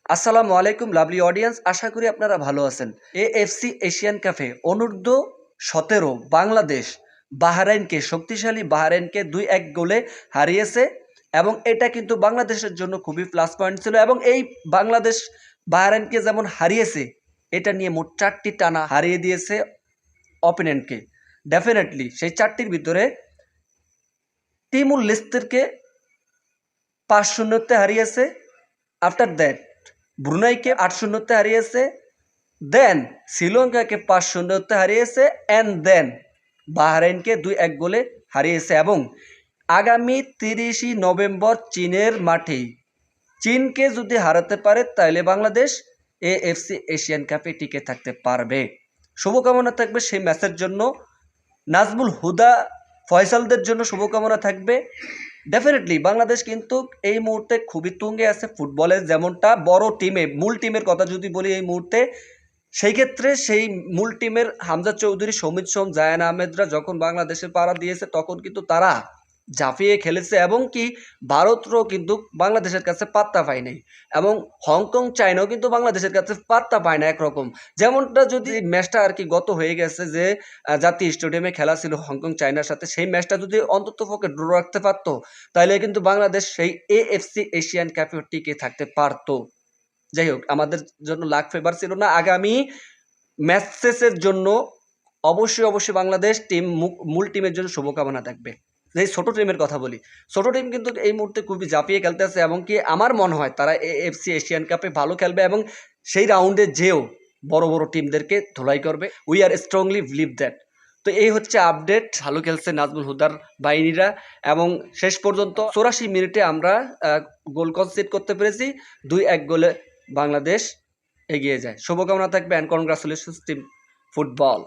আসসালামু আলাইকুম lovely audience, আশা করি আপনারা ভালো আছেন। এএফসি এশিয়ান কাপে অনূর্ধ্ব 17 বাংলাদেশ বাহরাইনকে, শক্তিশালী বাহরাইনকে 2-1 গোলে হারিয়েছে এবং এটা কিন্তু বাংলাদেশের জন্য খুবই প্লাস পয়েন্ট ছিল। এবং এই বাংলাদেশ বাহরাইনকে যেমন হারিয়েছে, এটা নিয়ে মোট 4টি টানা হারিয়ে দিয়েছে অপোনেন্টকে। ডেফিনেটলি সেই 4টির ভিতরে তিমুর লেস্তেরকে 5-0 হারিয়েছে। আফটার দ্যাট ব্রুনাইকে 8-0 হারিয়েছে, দেন শ্রীলঙ্কাকে 5-0 হারিয়েছে, অ্যান্ড দেন বাহরাইনকে 2-1 গোলে হারিয়েছে। এবং আগামী 30 নভেম্বর চীনের মাঠে চীনকে যদি হারাতে পারে তাহলে বাংলাদেশ এএফসি এশিয়ান কাপে টিকে থাকতে পারবে। শুভকামনা থাকবে সেই ম্যাচের জন্য। নাজমুল হুদা, ফয়সালদের জন্য শুভকামনা থাকবে। ডেফিনেটলি বাংলাদেশ কিন্তু এই মুহূর্তে খুবই তুঙ্গে আছে ফুটবলে। যেমনটা বড় টিমে, মূল টিমের কথা যদি বলি এই মুহূর্তে, সেই ক্ষেত্রে সেই মূল টিমের হামজা চৌধুরী, সমিত সোম, জায়ান আহমেদরা যখন বাংলাদেশের পাড়া দিয়েছে তখন কিন্তু তারা ঝাঁপিয়ে খেলেছে এবং কি ভারতও কিন্তু বাংলাদেশের কাছে পাত্তা পায় নাই, এবং হংকং, চায়নাও কিন্তু বাংলাদেশের কাছে পাত্তা পায় না একরকম। যেমনটা যদি ম্যাচটা আর কি গত হয়ে গেছে, যে জাতীয় স্টেডিয়ামে খেলা ছিল হংকং চায়নার সাথে, সেই ম্যাচটা যদি অন্তত পক্ষে ড্র রাখতে পারতো তাহলে কিন্তু বাংলাদেশ সেই এএফসি এশিয়ান কাপে টিকে থাকতে পারতো। যাই হোক, আমাদের জন্য লাক ফেভার ছিল না। আগামী ম্যাচেসের জন্য অবশ্যই বাংলাদেশ টিম, মূল টিমের জন্য শুভকামনা থাকবে। এই ছোট টিমের কথা বলি, ছোট টিম কিন্তু এই মুহূর্তে খুবই ঝাঁপিয়ে খেলতেছে এবং কি আমার মনে হয় তারা এএফসি এশিয়ান কাপে ভালো খেলবে এবং সেই রাউন্ডে যেও বড় টিমদেরকে ধুলাই করবে। We are strongly believe that. তো এই হচ্ছে আপডেট। ভালো খেলছে নাজমুল হুদার বাহিনীরা এবং শেষ পর্যন্ত 84 মিনিটে আমরা গোল কনসিড করতে পেরেছি। 2-1 গোলে বাংলাদেশ এগিয়ে যায়। শুভকামনা থাকবে, অ্যান্ড কনগ্রাচুলেশনস টিম ফুটবল।